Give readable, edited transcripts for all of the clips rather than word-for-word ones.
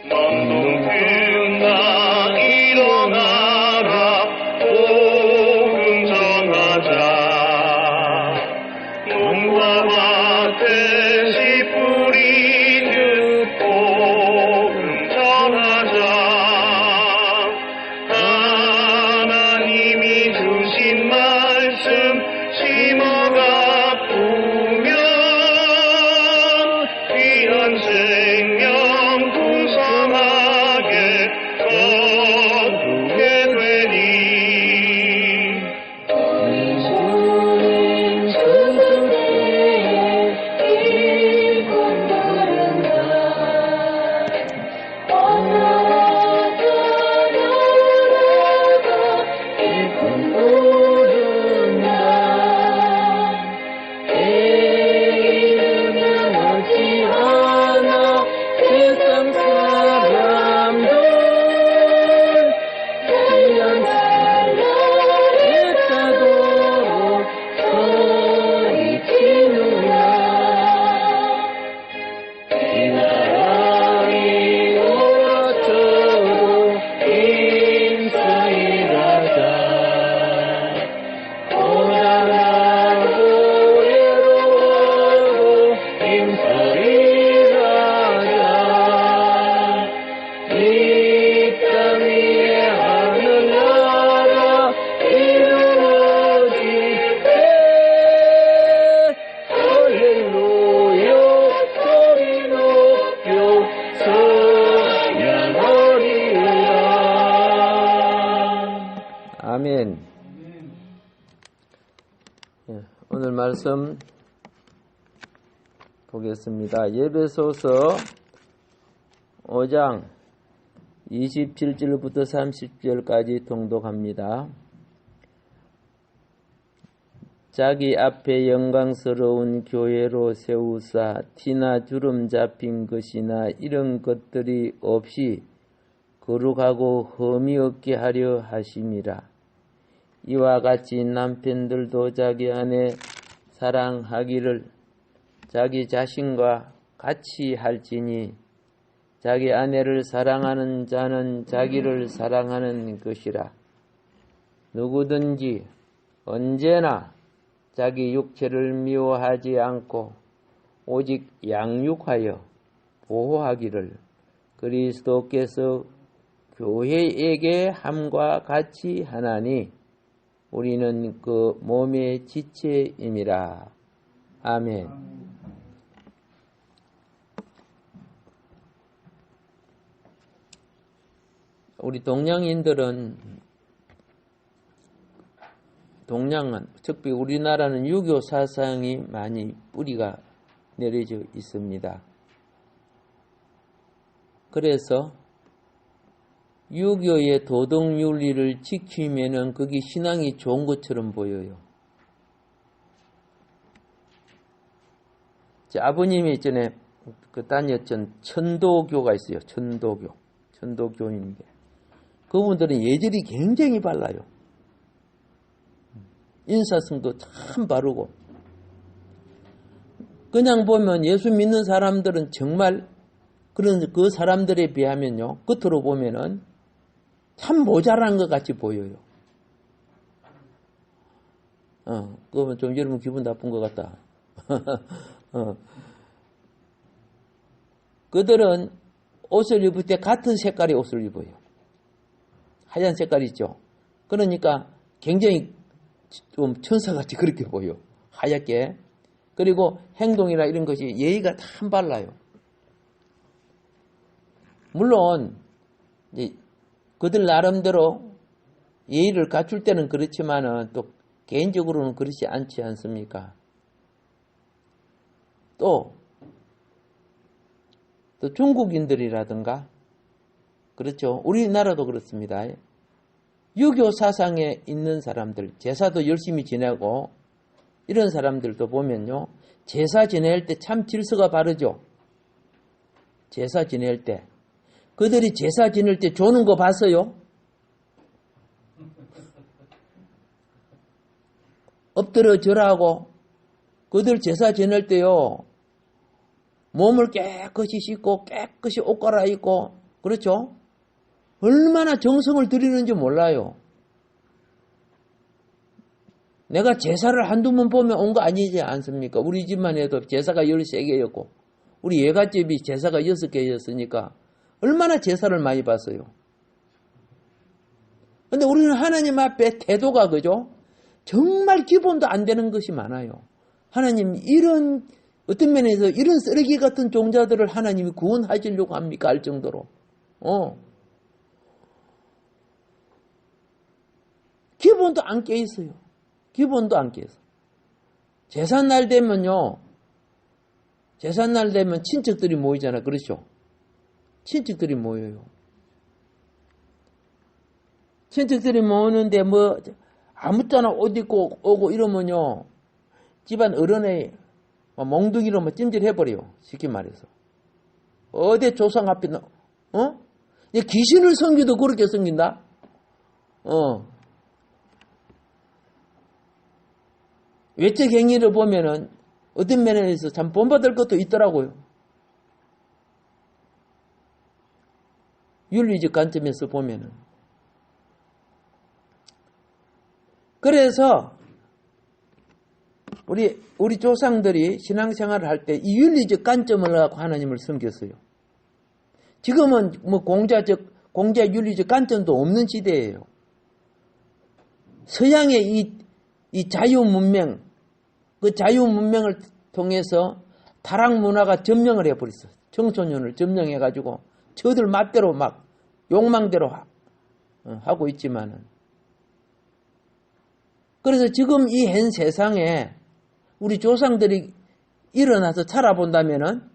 남동균아 일어나라 복음 전하자 농과 밭에 씨 뿌리듯 복음 전하자 하나님이 주신 말씀 심어가 보면 귀한 생명 풍성하게 거두게 되니 주님 수수께끼 일곱 부른다 언어라도 나라도 일곱 부른다 이르면 어찌하나 세상 사람들 귀한 사랑을 따도록 소리치느냐 이 나라의 오라쳐도 인사일하자 고단하고 외로워도 인사일하자 이 땅 위에 하늘나라 이루어지세 할렐루야 소리 높여 찬양하리라. 아멘. 예, 오늘 말씀 보겠습니다. 예배소서 5장 27절부터 30절까지 통독합니다. 자기 앞에 영광스러운 교회로 세우사 티나 주름 잡힌 것이나 이런 것들이 없이 거룩하고 흠이 없게 하려 하심이라. 이와 같이 남편들도 자기 아내 사랑하기를 자기 자신과 같이 할지니 자기 아내를 사랑하는 자는 자기를 사랑하는 것이라. 누구든지 언제나 자기 육체를 미워하지 않고 오직 양육하여 보호하기를 그리스도께서 교회에게 함과 같이 하나니 우리는 그 몸의 지체임이라. 아멘. 우리 동양인들은 특히 우리나라는 유교 사상이 많이 뿌리가 내려져 있습니다. 그래서 유교의 도덕윤리를 지키면은 그게 신앙이 좋은 것처럼 보여요. 제 아버님이 전에 다녔던 천도교가 있어요. 천도교인데 그분들은 예절이 굉장히 발라요. 인사성도 참 바르고 그냥 보면 예수 믿는 사람들은 정말 그 사람들에 비하면요 겉으로 보면은 참 모자란 것 같이 보여요. 그러면 좀 여러분 기분 나쁜 것 같다. 그들은 옷을 입을 때 같은 색깔의 옷을 입어요. 하얀 색깔 있죠. 그러니까 굉장히 좀 천사같이 그렇게 보여. 하얗게. 그리고 행동이나 이런 것이 예의가 참 발라요. 물론 이제 그들 나름대로 예의를 갖출 때는 그렇지만은 또 개인적으로는 그렇지 않지 않습니까? 또 중국인들이라든가 그렇죠. 우리나라도 그렇습니다. 유교 사상에 있는 사람들, 제사도 열심히 지내고 이런 사람들도 보면요. 제사 지낼 때 참 질서가 바르죠. 제사 지낼 때. 그들이 제사 지낼 때 조는 거 봤어요? 엎드려 절하고 그들 제사 지낼 때요. 몸을 깨끗이 씻고 깨끗이 옷 갈아입고 그렇죠? 얼마나 정성을 들이는지 몰라요. 내가 제사를 한두 번 보면 온 거 아니지 않습니까? 우리 집만 해도 제사가 13개였고 우리 예갓집이 제사가 6개였으니까 얼마나 제사를 많이 봤어요. 근데 우리는 하나님 앞에 태도가 그죠? 정말 기본도 안 되는 것이 많아요. 하나님 이런 어떤 면에서 이런 쓰레기 같은 종자들을 하나님이 구원하시려고 합니까? 할 정도로. 기본도 안 깨 있어요. 기본도 안 깨 있어. 제삿날 되면요. 제삿날 되면 친척들이 모이잖아. 그렇죠? 친척들이 모여요. 친척들이 모으는데 뭐 아무렇잖아 옷 입고 오고 이러면요. 집안 어른의 몽둥이로 뭐 찜질해버려요. 쉽게 말해서. 어디 조상 앞에 귀신을 섬기도 그렇게 섬긴다? 외적 행위를 보면은 어떤 면에서 참 본받을 것도 있더라고요. 윤리적 관점에서 보면은. 그래서 우리 조상들이 신앙생활을 할 때 이 윤리적 관점을 갖고 하나님을 섬겼어요. 지금은 뭐 공자 윤리적 관점도 없는 시대예요. 서양의 이 자유문명, 그 자유문명을 통해서 타락 문화가 점령을 해버렸어요. 청소년을 점령해가지고 저들 맛대로 막 욕망대로 하고 있지만은. 그래서 지금 이 현 세상에 우리 조상들이 일어나서 살아본다면은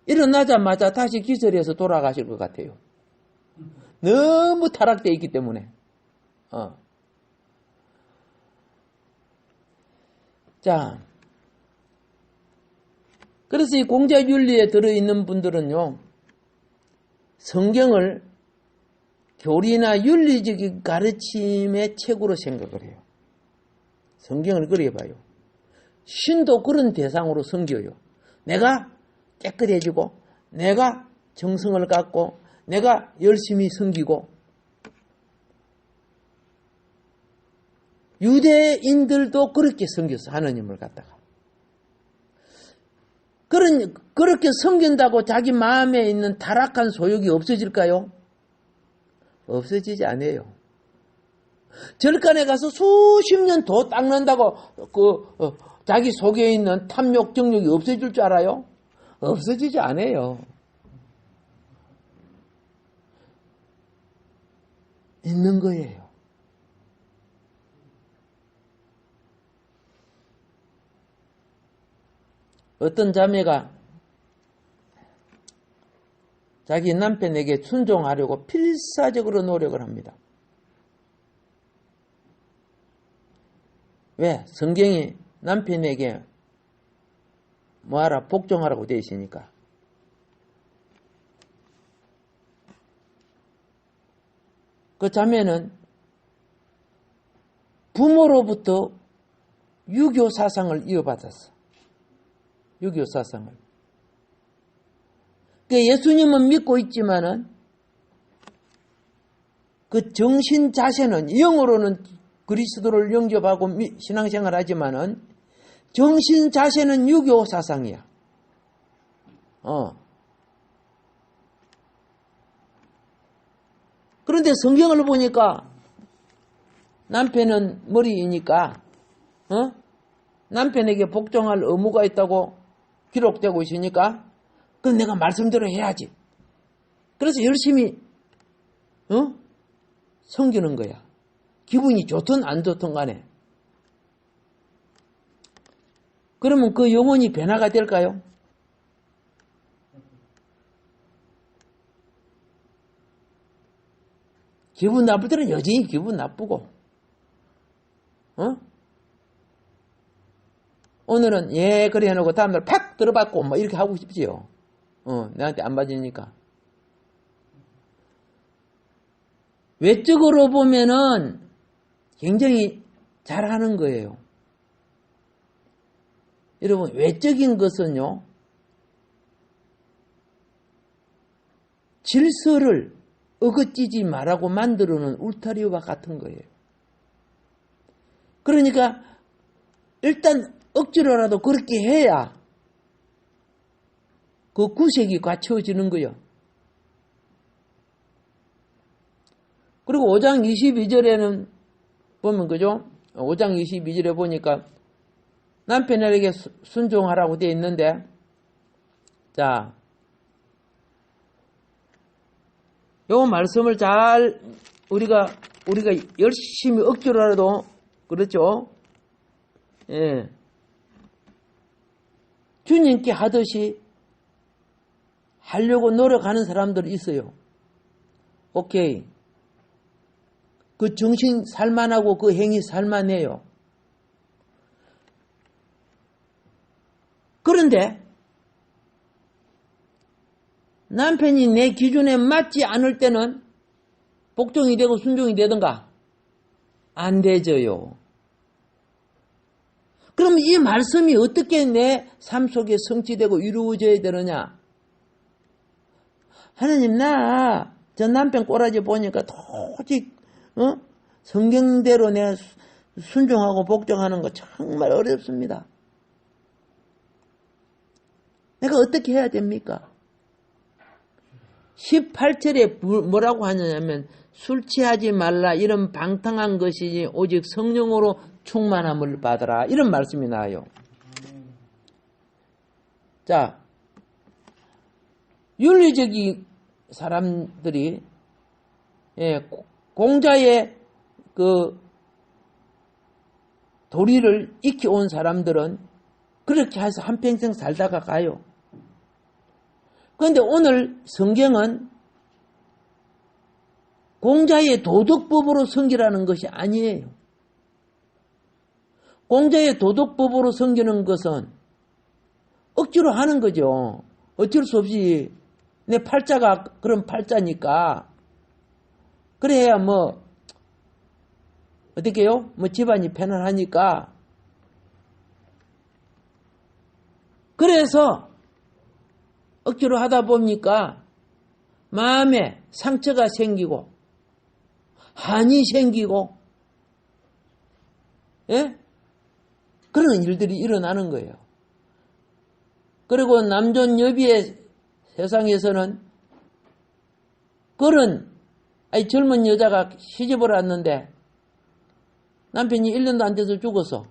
일어나자마자 다시 기절해서 돌아가실 것 같아요. 너무 타락되어 있기 때문에. 자, 그래서 이 공자윤리에 들어있는 분들은요, 성경을 교리나 윤리적인 가르침의 책으로 생각을 해요. 성경을 그래 봐요. 신도 그런 대상으로 섬겨요. 내가 깨끗해지고, 내가 정성을 갖고, 내가 열심히 섬기고, 유대인들도 그렇게 섬겼어, 하나님을 갖다가. 그렇게 섬긴다고 자기 마음에 있는 타락한 소욕이 없어질까요? 없어지지 않아요. 절간에 가서 수십 년 더 닦는다고 자기 속에 있는 탐욕, 정욕이 없어질 줄 알아요? 없어지지 않아요. 있는 거예요. 어떤 자매가 자기 남편에게 순종하려고 필사적으로 노력을 합니다. 왜? 성경이 남편에게 뭐하라? 복종하라고 되어 있으니까. 그 자매는 부모로부터 유교 사상을 이어받았어. 유교 사상을. 예수님은 믿고 있지만은 그 정신 자세는 영으로는 그리스도를 영접하고 신앙생활 하지만은 정신 자세는 유교 사상이야. 그런데 성경을 보니까 남편은 머리이니까 남편에게 복종할 의무가 있다고 기록되고 있으니까 그건 내가 말씀대로 해야지. 그래서 열심히 섬기는 거야. 기분이 좋든 안 좋든 간에. 그러면 그 영혼이 변화가 될까요? 기분 나쁠 때는 여전히 기분 나쁘고 오늘은 그래 해놓고 다음날 팍 들어받고 뭐 이렇게 하고 싶지요. 나한테 안 맞으니까. 외적으로 보면은 굉장히 잘하는 거예요. 여러분, 외적인 것은요, 질서를 어긋지지 말라고 만들어 놓은 울타리와 같은 거예요. 그러니까 일단 억지로라도 그렇게 해야 그 구색이 갖춰지는 거예요. 그리고 5장 22절에는 보면 그죠? 5장 22절에 보니까 남편에게 순종하라고 되어 있는데, 자, 요 말씀을 잘 우리가 열심히 억지로라도 그렇죠? 예. 주님께 하듯이 하려고 노력하는 사람들이 있어요. 오케이. 그 정신 살만하고 그 행위 살만해요. 그런데 남편이 내 기준에 맞지 않을 때는 복종이 되고 순종이 되든가 안 되져요. 그럼 이 말씀이 어떻게 내 삶 속에 성취되고 이루어져야 되느냐? 하나님, 저 남편 꼬라지 보니까 도저히 성경대로 내가 순종하고 복종하는 거 정말 어렵습니다. 내가 어떻게 해야 됩니까? 18절에 뭐라고 하냐면 술 취하지 말라, 이런 방탕한 것이지 오직 성령으로 충만함을 받으라, 이런 말씀이 나와요. 자, 윤리적인 사람들이 공자의 그 도리를 익혀온 사람들은 그렇게 해서 한평생 살다가 가요. 그런데 오늘 성경은 공자의 도덕법으로 섬기라는 것이 아니에요. 공자의 도덕법으로 섬기는 것은 억지로 하는 거죠. 어쩔 수 없이 내 팔자가 그런 팔자니까 그래야 어떻게 해요? 집안이 편안하니까. 그래서 억지로 하다 보니까 마음에 상처가 생기고 한이 생기고 그런 일들이 일어나는 거예요. 그리고 남존 여비의 세상에서는 그런 젊은 여자가 시집을 왔는데 남편이 1년도 안 돼서 죽었어.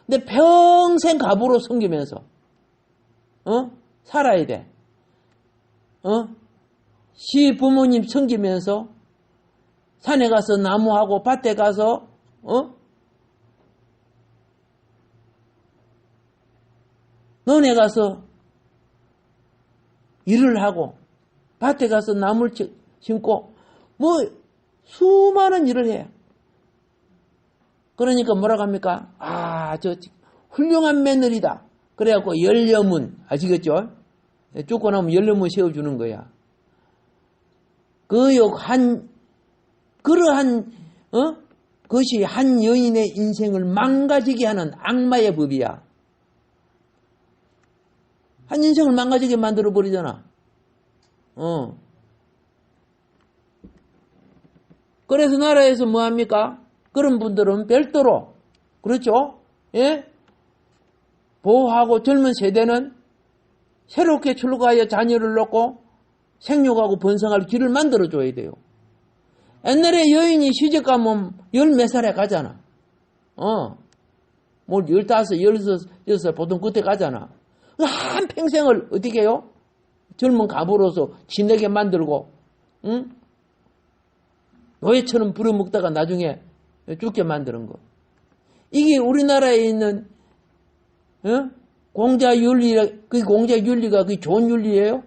근데 평생 가부로 섬기면서 살아야 돼. 시부모님 섬기면서 산에 가서 나무하고 밭에 가서 논에 가서 일을 하고 밭에 가서 나무를 심고 수많은 일을 해요. 그러니까 뭐라고 합니까? 저 훌륭한 며느리다. 그래갖고 열려문, 아시겠죠? 죽고 나면 열려문 세워주는 거야. 그러한 것이 한 여인의 인생을 망가지게 하는 악마의 법이야. 한 인생을 망가지게 만들어 버리잖아. 그래서 나라에서 뭐 합니까? 그런 분들은 별도로, 그렇죠? 보호하고 젊은 세대는 새롭게 출가하여 자녀를 낳고 생육하고 번성할 길을 만들어줘야 돼요. 옛날에 여인이 시집 가면 10몇 살에 가잖아. 15, 16 보통 그때 가잖아. 한 평생을 어떻게 해요? 젊은 가부로서 지내게 만들고, 노예처럼 부려먹다가 나중에 죽게 만드는 거. 이게 우리나라에 있는 공자윤리가 그게 좋은 윤리예요?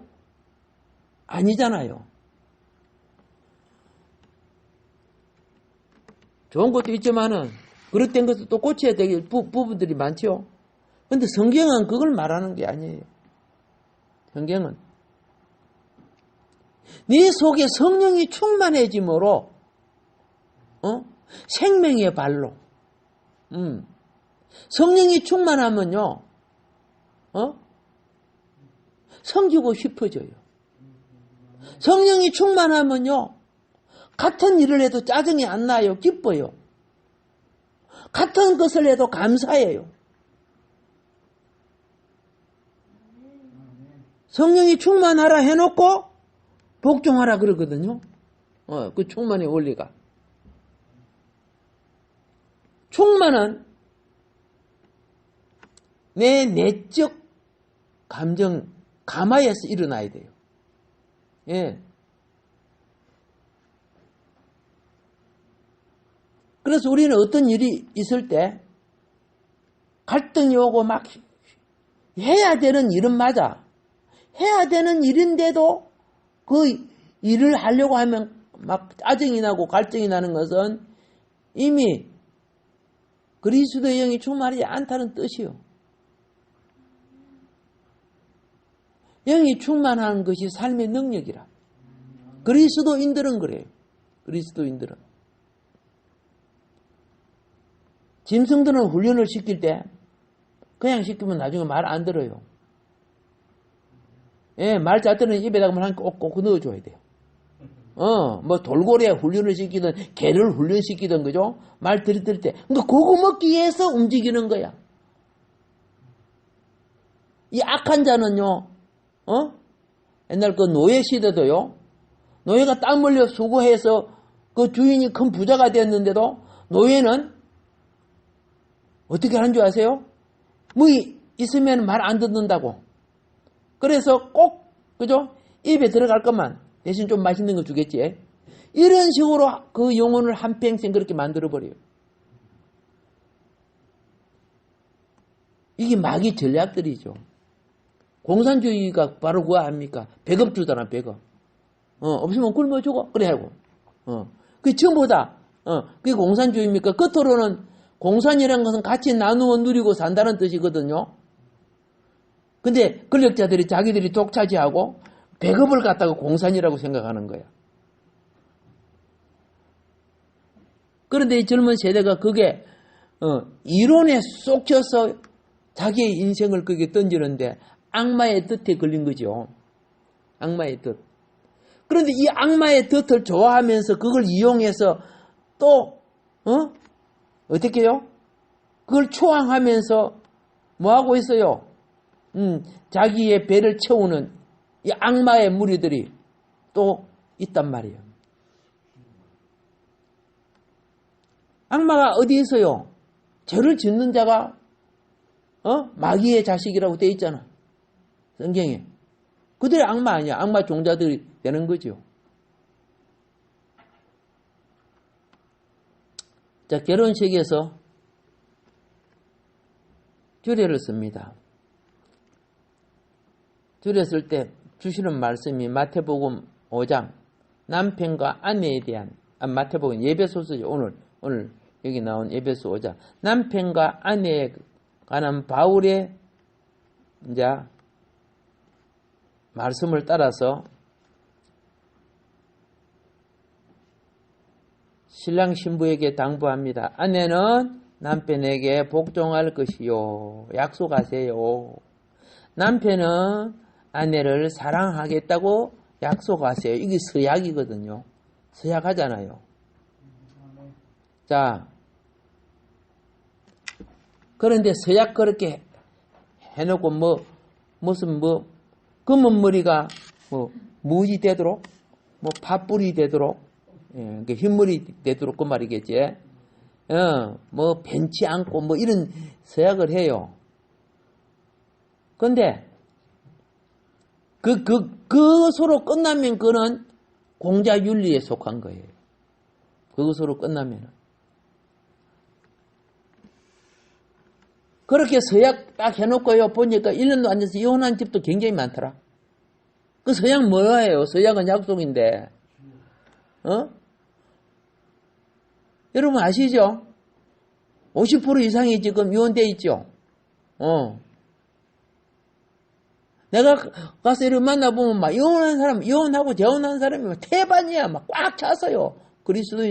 아니잖아요. 좋은 것도 있지만은 그릇된 것도 또 고쳐야 될 부분들이 많죠. 그런데 성경은 그걸 말하는 게 아니에요. 성경은 네 속에 성령이 충만해짐으로 생명의 발로 성령이 충만하면요 섬기고 싶어져요. 성령이 충만하면요, 같은 일을 해도 짜증이 안 나요. 기뻐요. 같은 것을 해도 감사해요. 성령이 충만하라 해놓고 복종하라 그러거든요. 그 충만의 원리가. 충만은 내 내적 감정, 감화에서 일어나야 돼요. 예. 그래서 우리는 어떤 일이 있을 때 갈등이 오고 막 해야 되는 일은 맞아. 해야 되는 일인데도 그 일을 하려고 하면 막 짜증이 나고 갈등이 나는 것은 이미 그리스도의 영이 충만하지 않다는 뜻이요. 영이 충만한 것이 삶의 능력이라. 그리스도인들은 그래요. 그리스도인들은. 짐승들은 훈련을 시킬 때 그냥 시키면 나중에 말 안 들어요. 예, 말 잘 때는 입에다가 한 꼭 넣어줘야 돼요. 뭐 돌고래 훈련을 시키든 개를 훈련시키든 그죠? 말 들이댈 때. 그러니까 그거 먹기 위해서 움직이는 거야. 이 악한 자는요, 옛날 그 노예 시대도요, 노예가 땀 흘려 수고해서 그 주인이 큰 부자가 됐는데도 노예는 어떻게 하는 줄 아세요? 뭐 있으면 말 안 듣는다고. 그래서 꼭, 그죠? 입에 들어갈 것만 대신 좀 맛있는 거 주겠지. 이런 식으로 그 영혼을 한평생 그렇게 만들어버려요. 이게 마귀 전략들이죠. 공산주의가 바로 그거 아닙니까? 배급 주잖아, 배급. 없으면 굶어 죽어. 그래 하고. 그게 전부 다, 그게 공산주의입니까? 겉으로는 공산이라는 것은 같이 나누어 누리고 산다는 뜻이거든요. 근데 권력자들이 자기들이 독차지하고 배급을 갖다가 공산이라고 생각하는 거야. 그런데 이 젊은 세대가 그게 이론에 쏙혀서 자기의 인생을 거기에 던지는데 악마의 덫에 걸린 거죠. 악마의 덫. 그런데 이 악마의 덫을 좋아하면서 그걸 이용해서 또 어떻게 해요? 그걸 초항하면서 뭐 하고 있어요? 자기의 배를 채우는 이 악마의 무리들이 또 있단 말이에요. 악마가 어디 있어요? 죄를 짓는 자가 마귀의 자식이라고 돼 있잖아. 성경에. 그들이 악마 아니야. 악마 종자들이 되는 거죠. 자, 결혼식에서 주례를 씁니다. 주례 쓸 때 주시는 말씀이 마태복음 5장 남편과 아내에 대한 마태복음 예배소서죠. 오늘 여기 나온 예배소 5장 남편과 아내에 관한 바울의 이제 말씀을 따라서 신랑 신부에게 당부합니다. 아내는 남편에게 복종할 것이요. 약속하세요. 남편은 아내를 사랑하겠다고 약속하세요. 이게 서약이거든요. 서약하잖아요. 자, 그런데 서약 그렇게 해놓고 무슨 검은 머리가 무지 되도록 팥불이 되도록 흰머리 되도록 그 말이겠지. 벤치 않고 이런 서약을 해요. 근데 그것으로 끝나면 그는 공자윤리에 속한 거예요. 그것으로 끝나면은. 그렇게 서약 딱 해놓고요. 보니까 1년도 안 돼서 이혼한 집도 굉장히 많더라. 그 서약 뭐예요? 서약은 약속인데. 여러분 아시죠? 50% 이상이 지금 이혼돼 있죠? 내가 가서 이렇게 만나보면 막 이혼한 사람, 이혼하고 재혼한 사람이 막 태반이야. 막 꽉 찼어요. 그리스도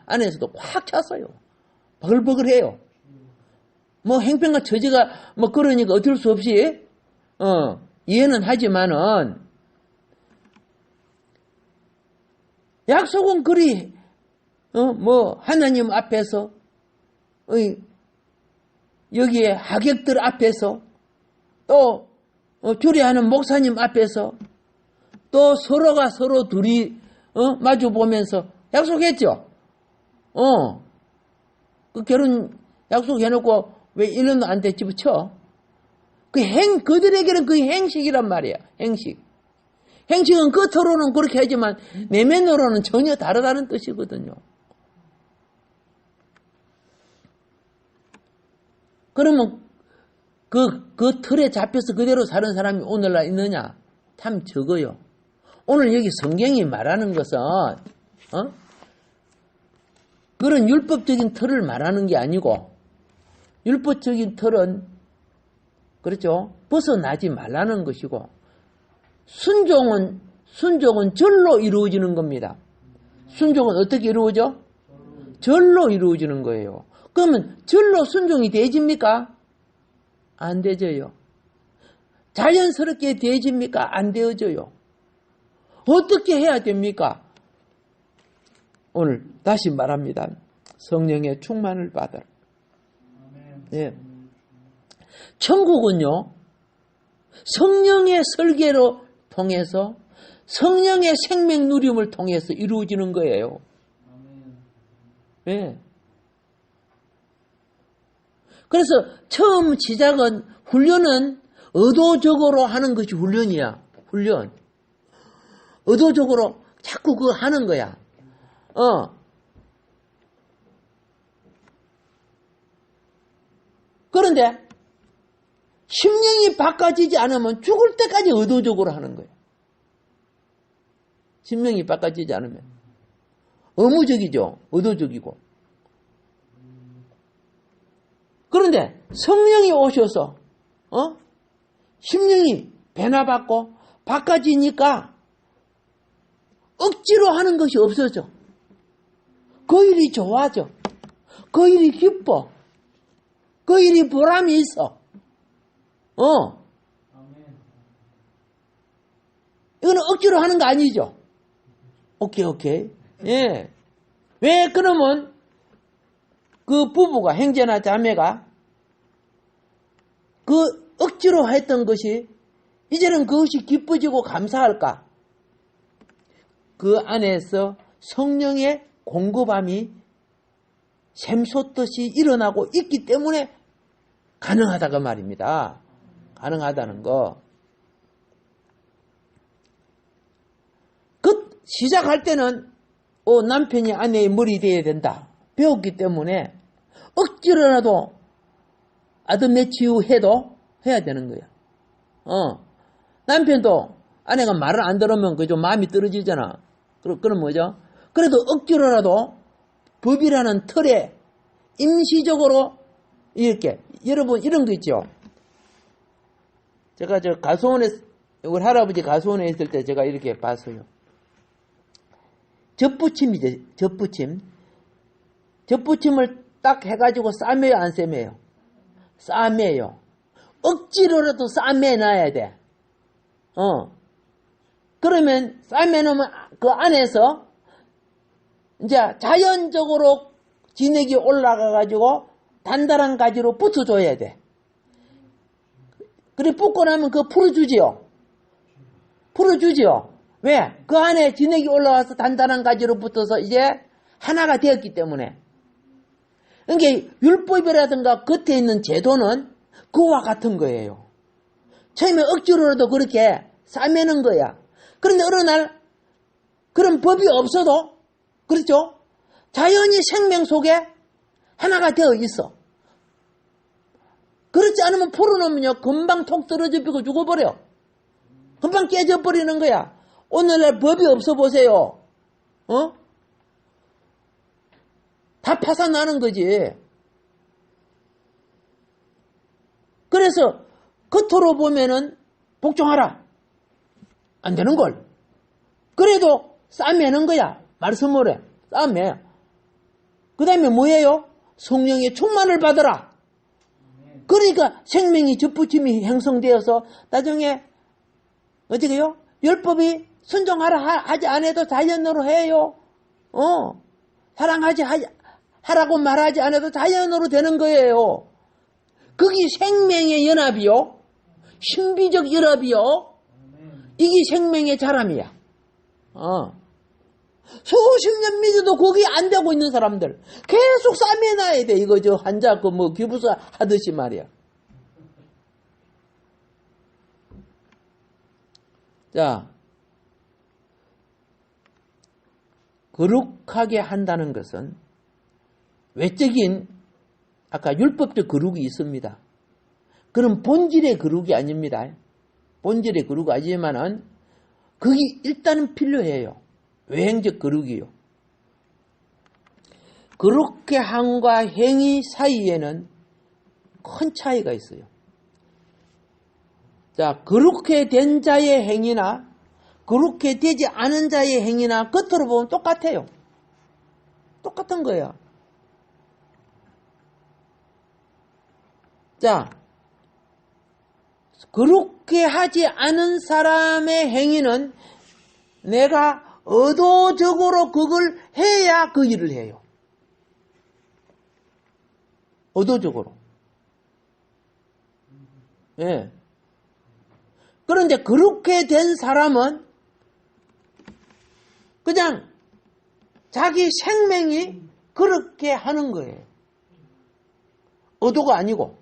안에서도 꽉 찼어요. 버글버글해요. 행편과 처지가 그러니까 어쩔 수 없이 이해는 하지만은 약속은 그리 하나님 앞에서 여기에 하객들 앞에서 또 주례하는 목사님 앞에서 또 서로가 서로 둘이 마주 보면서 약속했죠. 그 결혼 약속해놓고 왜 1년도 안 돼 집어쳐? 그들에게는 그 행식이란 말이야. 행식은 겉으로는 그렇게 하지만 내면으로는 전혀 다르다는 뜻이거든요. 그러면 그 틀에 잡혀서 그대로 사는 사람이 오늘날 있느냐? 참 적어요. 오늘 여기 성경이 말하는 것은 그런 율법적인 틀을 말하는 게 아니고 율법적인 틀은 그렇죠? 벗어나지 말라는 것이고 순종은 절로 이루어지는 겁니다. 순종은 어떻게 이루어져? 절로 이루어지는 거예요. 그러면 절로 순종이 되어집니까? 안 되져요. 자연스럽게 되어집니까? 안 되어져요. 어떻게 해야 됩니까? 오늘 다시 말합니다. 성령의 충만을 받아라. 예. 천국은요, 성령의 설계로 통해서 성령의 생명 누림을 통해서 이루어지는 거예요. 예. 그래서 처음 시작은 훈련은 의도적으로 하는 것이 훈련이야. 훈련. 의도적으로 자꾸 그거 하는 거야. 그런데 심령이 바꿔지지 않으면 죽을 때까지 의도적으로 하는 거예요. 심령이 바꿔지지 않으면. 의무적이죠. 의도적이고. 그런데 성령이 오셔서 심령이 변화받고 바꿔지니까 억지로 하는 것이 없어져. 그 일이 좋아져. 그 일이 기뻐. 그 일이 보람이 있어. 이거는 억지로 하는 거 아니죠? 오케이. 예. 왜 그러면 그 부부가 형제나 자매가 그 억지로 했던 것이 이제는 그것이 기뻐지고 감사할까? 그 안에서 성령의 공급함이 샘솟듯이 일어나고 있기 때문에 가능하다고 말입니다. 가능하다는 거. 그 시작할 때는 남편이 아내의 머리 되어야 된다. 배웠기 때문에 억지로라도 아드매치유 해도 해야 되는 거야. 남편도 아내가 말을 안 들으면 그 좀 마음이 떨어지잖아. 그럼 뭐죠? 그래도 억지로라도 법이라는 틀에 임시적으로 이렇게 여러분 이런 거 있죠. 제가 저 가수원에 우리 할아버지 가수원에 있을 때 제가 이렇게 봤어요. 젖붙임이죠. 젖붙임을 딱 해가지고 싸매요 안 싸매요? 싸매요. 억지로라도 싸매놔야 돼. 그러면 싸매놓으면 그 안에서 이제 자연적으로 진액이 올라가가지고 단단한 가지로 붙어줘야 돼. 그래 붙고 나면 그거 풀어주지요. 왜? 그 안에 진액이 올라와서 단단한 가지로 붙어서 이제 하나가 되었기 때문에. 그러니까 율법이라든가 겉에 있는 제도는 그와 같은 거예요. 처음에 억지로라도 그렇게 싸매는 거야. 그런데 어느 날 그런 법이 없어도 그렇죠? 자연히 생명 속에 하나가 되어 있어. 그렇지 않으면 풀어놓으면요 금방 톡 떨어져 버리고 죽어버려. 금방 깨져버리는 거야. 오늘날 법이 없어 보세요. 다 파산나는 거지. 그래서 겉으로 보면은 복종하라. 안 되는 걸. 그래도 싸매는 거야. 말씀을 해. 싸매. 그 다음에 뭐예요? 성령의 충만을 받아라. 그러니까 생명이 젖붙임이 형성되어서 나중에 어떻게요? 율법이 하지 않아도 자연으로 해요. 하라고 말하지 않아도 자연으로 되는 거예요. 그게 생명의 연합이요. 신비적 연합이요. 이게 생명의 자람이야. 수십 년 믿어도 그게 안 되고 있는 사람들 계속 싸매놔야 돼. 이거 환자 기부사 하듯이 말이야. 자, 거룩하게 한다는 것은 외적인 아까 율법적 거룩이 있습니다. 그럼 본질의 거룩이 아닙니다. 본질의 거룩이 아니지만은 그게 일단은 필요해요. 외행적 거룩이요. 거룩해 함과 행위 사이에는 큰 차이가 있어요. 자, 거룩해 된 자의 행위나 거룩해 되지 않은 자의 행위나 겉으로 보면 똑같아요. 똑같은 거예요. 자, 거룩해 하지 않은 사람의 행위는 내가 의도적으로 그걸 해야 그 일을 해요. 의도적으로. 예. 그런데 그렇게 된 사람은 그냥 자기 생명이 그렇게 하는 거예요. 의도가 아니고.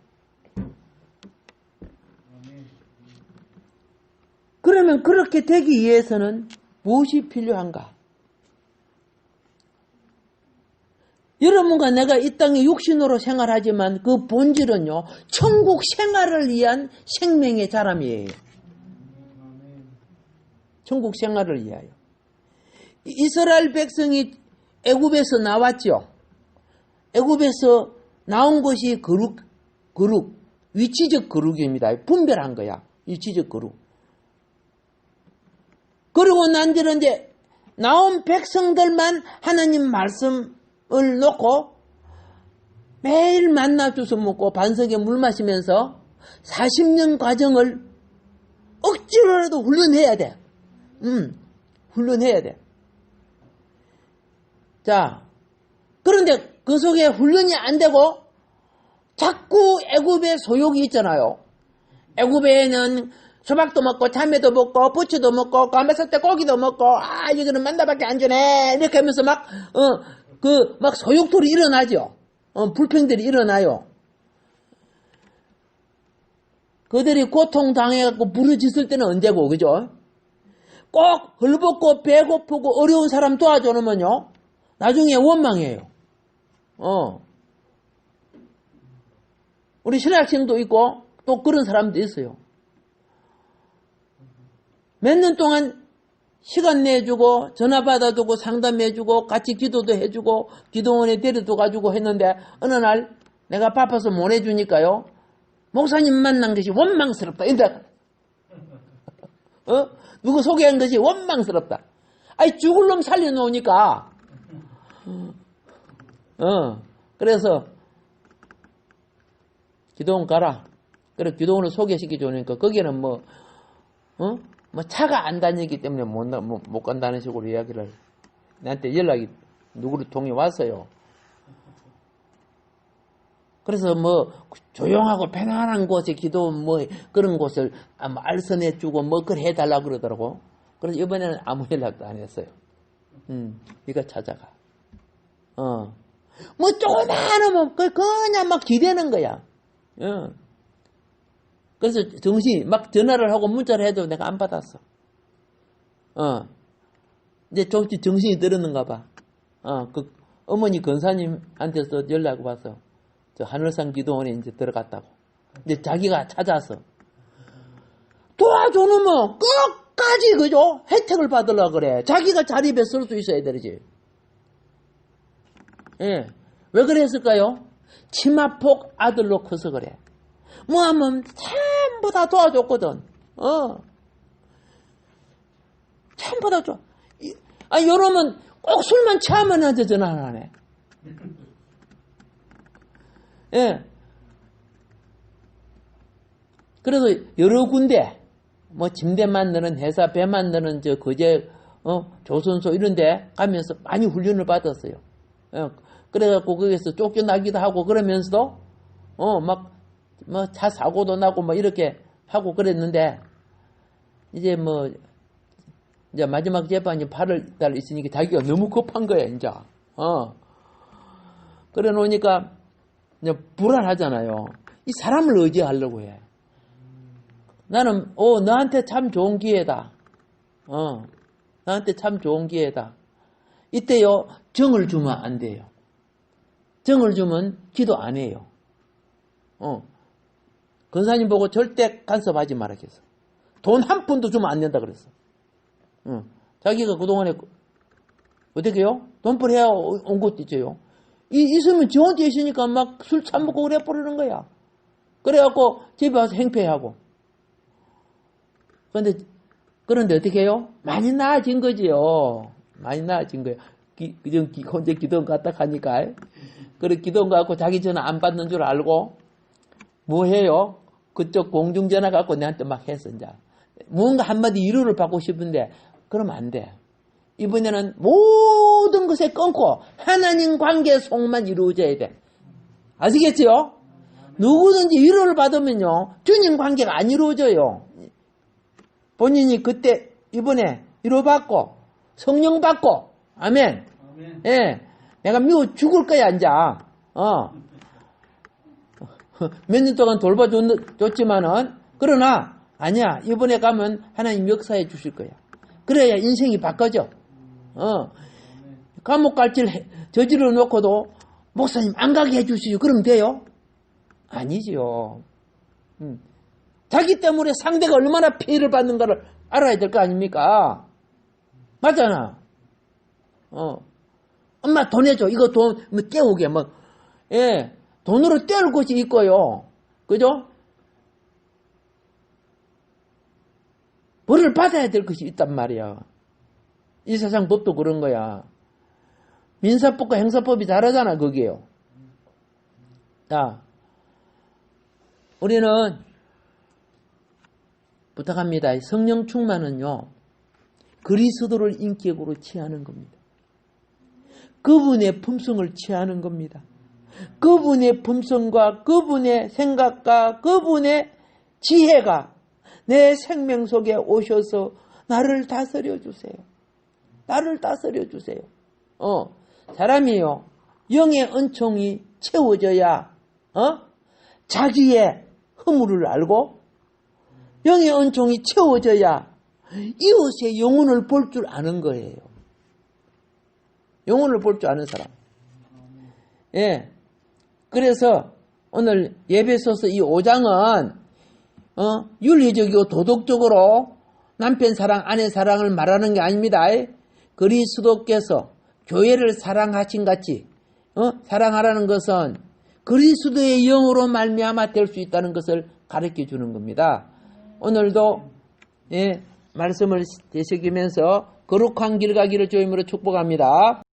그러면 그렇게 되기 위해서는 무엇이 필요한가? 여러분과 내가 이 땅에 육신으로 생활하지만 그 본질은요, 천국 생활을 위한 생명의 자람이에요. 천국 생활을 위하여. 이스라엘 백성이 애굽에서 나왔죠. 애굽에서 나온 것이 거룩, 위치적 거룩입니다. 분별한 거야. 위치적 거룩. 그리고 난 뒤로 이제 나온 백성들만 하나님 말씀을 놓고 매일 만나 주워 먹고 반석에 물 마시면서 40년 과정을 억지로라도 훈련해야 돼. 훈련해야 돼. 자, 그런데 그 속에 훈련이 안 되고 자꾸 애굽의 소욕이 있잖아요. 애굽에는 수박도 먹고 참외도 먹고 부추도 먹고 가마솥 때 고기도 먹고 이거는 만다밖에 안 주네 이렇게 하면서 막 소욕들이 일어나죠. 불평들이 일어나요. 그들이 고통당해갖고 부르짖을 때는 언제고, 그죠? 꼭 헐벗고 배고프고 어려운 사람 도와주면요 나중에 원망해요. 우리 신학생도 있고 또 그런 사람도 있어요. 몇 년 동안 시간 내주고 전화 받아주고 상담해주고 같이 기도도 해주고 기도원에 데려도 가지고 했는데 어느 날 내가 바빠서 못 해주니까요. 목사님 만난 것이 원망스럽다. 누구 소개한 것이 원망스럽다. 죽을 놈 살려놓으니까. 그래서 기도원 가라. 그래 기도원을 소개시켜주니까 거기는 차가 안 다니기 때문에 못 간다는 식으로 이야기를 나한테 연락이 누구를 통해 왔어요. 그래서 조용하고 편안한 곳에 기도 그런 곳을 알선해주고 그걸 해달라고 그러더라고. 그래서 이번에는 아무 연락도 안 했어요. 네가 찾아가. 조그마하면 그냥 막 기대는 거야. 그래서 정신이 막 전화를 하고 문자를 해도 내가 안 받았어. 이제 조금씩 정신이 들었는가 봐. 그 어머니 권사님한테서 연락이 와서 저 하늘산 기도원에 이제 들어갔다고. 이제 자기가 찾아서 도와주면 끝까지 그죠? 혜택을 받으려고 그래. 자기가 자립에 설 수 있어야 되지. 예. 왜 그랬을까요? 치마폭 아들로 커서 그래. 하면 전부 다 도와줬거든. 전부 다 줘. 여러분 꼭 술만 취하면 한테 전화를 하네. 예. 그래서 여러 군데 뭐 침대 만드는 회사, 배 만드는 저 거제 조선소 이런데 가면서 많이 훈련을 받았어요. 그래갖고 거기서 쫓겨나기도 하고 그러면서도 막 뭐 차 사고도 나고 뭐 이렇게 하고 그랬는데 이제 뭐 이제 마지막 재판이 8월 달 있으니까 자기가 너무 급한 거야 이제. 그래 놓으니까 이제 불안하잖아요. 이 사람을 의지하려고 해. 나는 너한테 참 좋은 기회다. 나한테 참 좋은 기회다. 이때요 정을 주면 안 돼요. 정을 주면 기도 안 해요. 권사님 보고 절대 간섭하지 말아겠어. 돈 한 푼도 주면 안 된다 그랬어. 자기가 그동안에 어떻게 해요? 돈벌 해야 온 것도 있죠. 있으면 지 혼자 있으니까 막 술 처먹고 그래 버리는 거야. 그래갖고 집에 와서 행패하고. 그런데 어떻게 해요? 많이 나아진 거지요. 많이 나아진 거예요. 혼자 기도원 갔다 가니까. 그래 기도원 가고 자기 전화 안 받는 줄 알고 뭐 해요? 그쪽 공중전화 갖고 내한테 막 했어. 이제. 뭔가 한마디 위로를 받고 싶은데 그러면 안 돼. 이번에는 모든 것에 끊고 하나님 관계 속만 이루어져야 돼. 아시겠지요? 누구든지 위로를 받으면요 주님 관계가 안 이루어져요. 본인이 그때 이번에 위로받고 성령 받고 아멘. 예, 내가 미워 죽을 거야 이제. 몇 년 동안 돌봐줬지만은 그러나 아니야 이번에 가면 하나님 역사해 주실 거야. 그래야 인생이 바꿔져. 감옥 갈질 저지르 놓고도 목사님 안 가게 해주시죠. 그러면 돼요? 아니지요. 자기 때문에 상대가 얼마나 피해를 받는가를 알아야 될 거 아닙니까? 맞잖아. 엄마 돈 해줘. 이거 돈 뭐 떼오게 뭐. 예, 돈으로 떼올 것이 있고요. 그죠? 벌을 받아야 될 것이 있단 말이야. 이 세상 법도 그런 거야. 민사법과 행사법이 다르잖아, 거기에요. 자, 우리는 부탁합니다. 성령 충만은요, 그리스도를 인격으로 취하는 겁니다. 그분의 품성을 취하는 겁니다. 그분의 품성과 그분의 생각과 그분의 지혜가 내 생명 속에 오셔서 나를 다스려 주세요. 나를 다스려 주세요. 사람이요, 영의 은총이 채워져야, 자기의 허물을 알고, 영의 은총이 채워져야 이웃의 영혼을 볼 줄 아는 거예요. 영혼을 볼 줄 아는 사람. 예. 그래서 오늘 예배소서 이 5장은, 윤리적이고 도덕적으로 남편 사랑, 아내 사랑을 말하는 게 아닙니다. 그리스도께서 교회를 사랑하신 같이, 사랑하라는 것은 그리스도의 영으로 말미암아 될 수 있다는 것을 가르쳐 주는 겁니다. 오늘도, 말씀을 되새기면서 거룩한 길 가기를 주임으로 축복합니다.